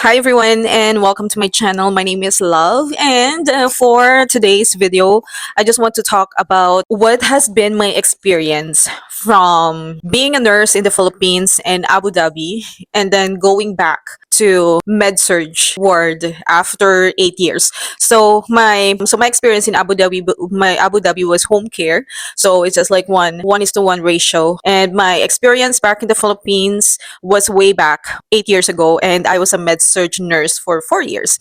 Hi everyone and welcome to my channel. My name is Love and for today's video, I just want to talk about what has been my experience from being a nurse in the Philippines and Abu Dhabi and then going back to med-surg ward after 8 years. So my experience in Abu Dhabi, my Abu Dhabi was home care. So it's just like one is to one ratio. And my experience back in the Philippines was way back 8 years ago, and I was a med surg nurse for 4 years.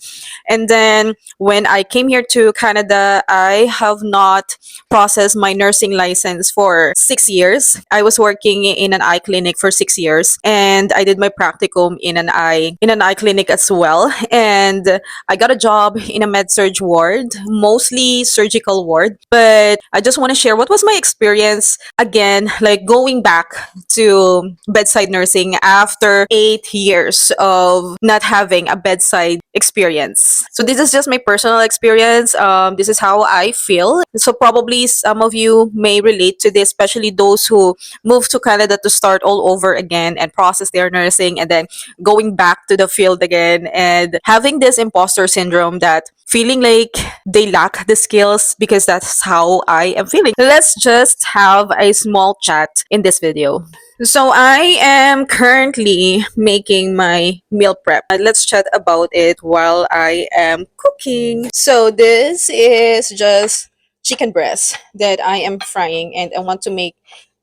And then when I came here to Canada, I have not processed my nursing license for 6 years. I was working in an eye clinic for 6 years, and I did my practicum in an eye clinic as well. And I got a job in a med surg ward, mostly surgical ward. But I just want to share what was my experience again, like going back to bedside nursing after 8 years of not having a bedside experience. So this is just my personal experience. This is how I feel. So probably some of you may relate to this, especially those who moved to Canada to start all over again and process their nursing and then going back to the field again and having this imposter syndrome, that feeling like they lack the skills, because that's how I am feeling. Let's just have a small chat in this video. So I am currently making my meal prep. Let's chat about it while I am cooking. So this is just chicken breast that I am frying, and I want to make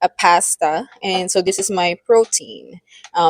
a pasta. And so this is my protein.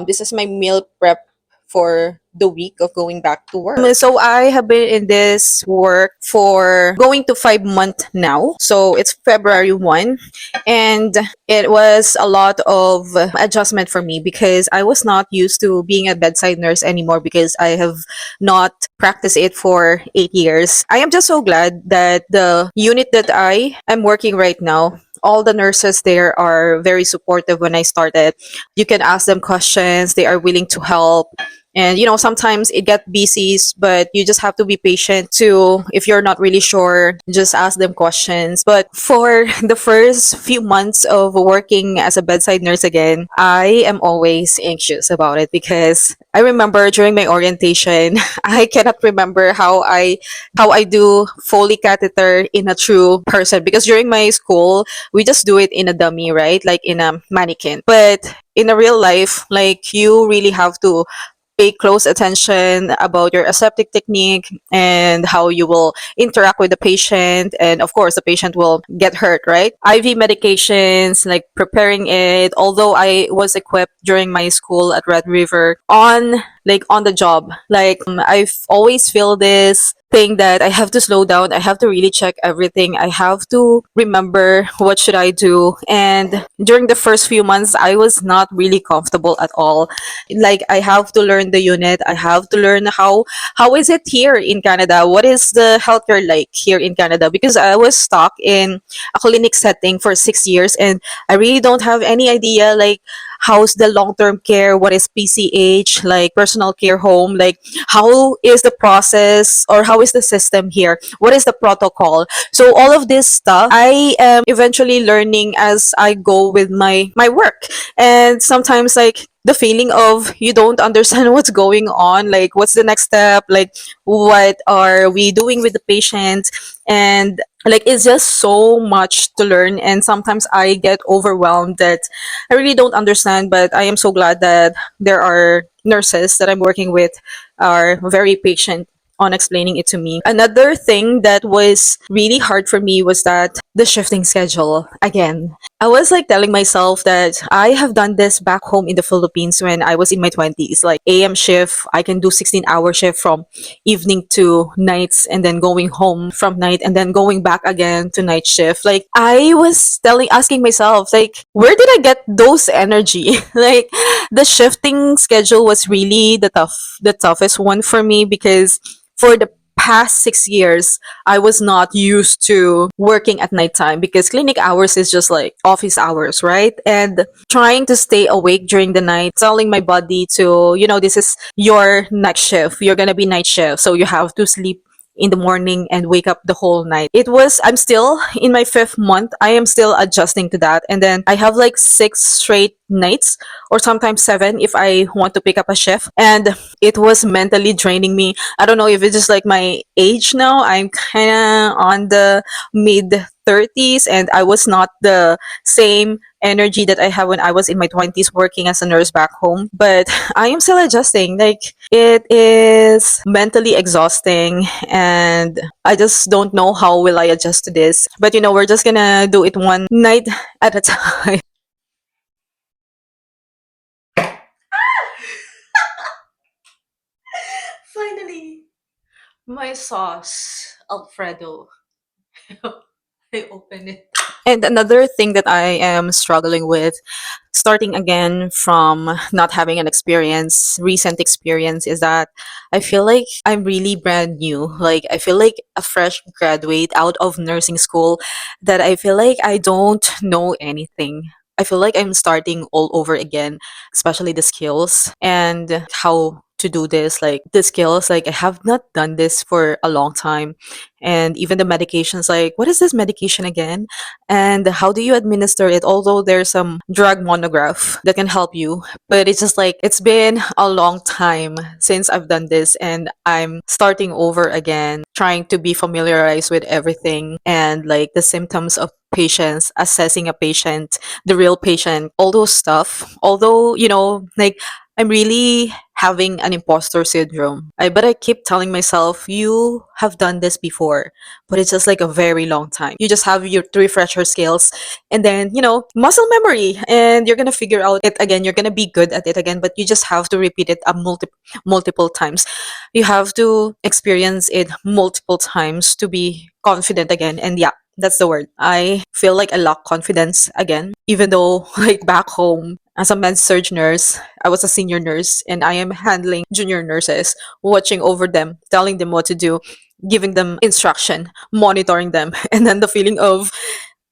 This is my meal prep for the week of going back to work. So I have been in this work for going to 5 months now. So it's February 1, and it was a lot of adjustment for me because I was not used to being a bedside nurse anymore because I have not practiced it for 8 years. I am just so glad that the unit that I am working right now, all the nurses there are very supportive. When I started, you can ask them questions, they are willing to help. And sometimes it get busy, but you just have to be patient too. If you're not really sure, just ask them questions. But for the first few months of working as a bedside nurse again, I am always anxious about it because I remember during my orientation, I cannot remember how I do Foley catheter in a true person, because during my school we just do it in a dummy, right? Like in a mannequin. But in a real life, like, you really have to pay close attention about your aseptic technique and how you will interact with the patient, and of course the patient will get hurt, right? IV medications, like preparing it. Although I was equipped during my school at Red River on the job, I've always feel this thing that I have to slow down. I have to really check everything. I have to remember what should I do. And during the first few months, I was not really comfortable at all. Like, I have to learn the unit. I have to learn how is it here in Canada? What is the healthcare like here in Canada? Because I was stuck in a clinic setting for 6 years, and I really don't have any idea, like, how's the long-term care, what is PCH, like personal care home, like how is the process or how is the system here, what is the protocol. So all of this stuff I am eventually learning as I go with my work. And sometimes, like, the feeling of you don't understand what's going on, like what's the next step, like what are we doing with the patient, and like it's just so much to learn. And sometimes I get overwhelmed that I really don't understand. But I am so glad that there are nurses that I'm working with are very patient on explaining it to me. Another thing that was really hard for me was that the shifting schedule again. I was like telling myself that I have done this back home in the Philippines when I was in my 20s. Like AM shift, I can do 16-hour shift from evening to nights, and then going home from night and then going back again to night shift. Like, I was asking myself, like, where did I get those energy? Like, the shifting schedule was really the toughest one for me, because for the past 6 years, I was not used to working at nighttime because clinic hours is just like office hours, right? And trying to stay awake during the night, telling my body to, this is your next shift. You're gonna be night shift, so you have to sleep in the morning and wake up the whole night. I'm still in my fifth month. I am still adjusting to that. And then I have like 6 straight nights or sometimes 7 if I want to pick up a shift. And it was mentally draining me. I don't know if it's just like my age now. I'm kind of on the mid 30s and I was not the same energy that I had when I was in my 20s working as a nurse back home. But I am still adjusting. Like, it is mentally exhausting and I just don't know how will I adjust to this. But we're just gonna do it one night at a time. Finally, my sauce, Alfredo. I open it. And another thing that I am struggling with, starting again from not having an recent experience, is that I feel like I'm really brand new. Like, I feel like a fresh graduate out of nursing school, that I feel like I don't know anything. I feel like I'm starting all over again, especially the skills and how to do this. Like, the skills, like, I have not done this for a long time. And even the medications, like, what is this medication again? And how do you administer it? Although there's some drug monograph that can help you, but it's just like it's been a long time since I've done this, and I'm starting over again, trying to be familiarized with everything and like the symptoms of patients, assessing a patient, the real patient, all those stuff. Although, like, I'm really having an imposter syndrome. But I keep telling myself, you have done this before, but it's just like a very long time. You just have your to refresh your skills and then, muscle memory, and you're going to figure out it again. You're going to be good at it again, but you just have to repeat it multiple times. You have to experience it multiple times to be confident again. And yeah, that's the word. I feel like I lack confidence again, even though, like, back home, as a med surg nurse, I was a senior nurse and I am handling junior nurses, watching over them, telling them what to do, giving them instruction, monitoring them. And then the feeling of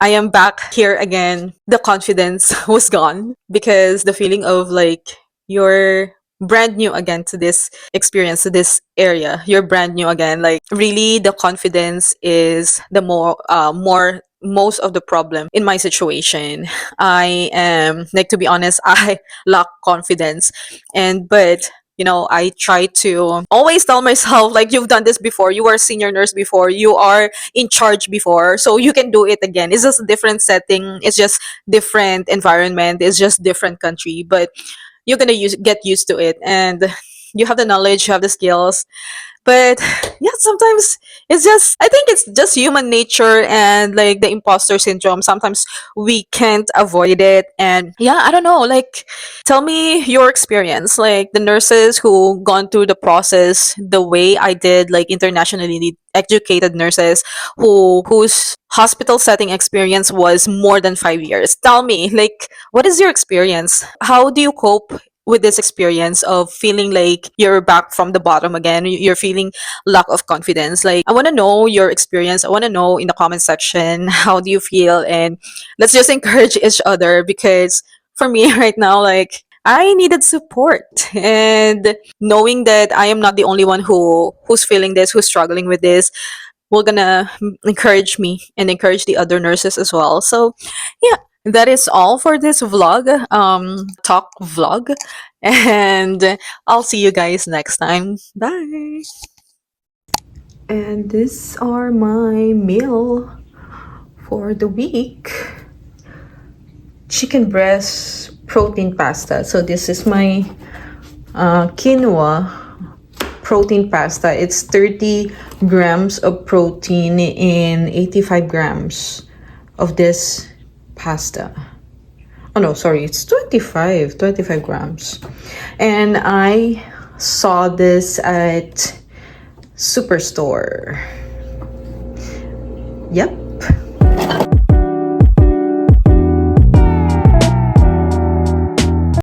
I am back here again, the confidence was gone, because the feeling of like you're brand new again to this experience, to this area. You're brand new again. Like, really, the confidence is the more most of the problem in my situation. I am, like, to be honest, I lack confidence. But I try to always tell myself, like, you've done this before, you were a senior nurse before, you are in charge before, so you can do it again. It's just a different setting, it's just different environment, it's just different country, but you're gonna get used to it, and you have the knowledge, you have the skills. But yeah, sometimes I think it's just human nature, and like the imposter syndrome, sometimes we can't avoid it. And yeah, I don't know, like, tell me your experience, like the nurses who gone through the process the way I did, like internationally educated nurses whose hospital setting experience was more than 5 years. Tell me, like, what is your experience? How do you cope with this experience of feeling like you're back from the bottom again? You're feeling lack of confidence. Like, I want to know your experience. I want to know in the comment section, how do you feel? And let's just encourage each other, because for me right now, like, I needed support, and knowing that I am not the only one who's feeling this, who's struggling with this, will gonna encourage me and encourage the other nurses as well. So yeah, that is all for this vlog, talk vlog, and I'll see you guys next time. Bye. And these are my meal for the week. Chicken breast protein pasta. So this is my quinoa protein pasta. It's 30 grams of protein in 85 grams of this pasta. Oh no, sorry, it's 25 grams. And I saw this at Superstore. Yep,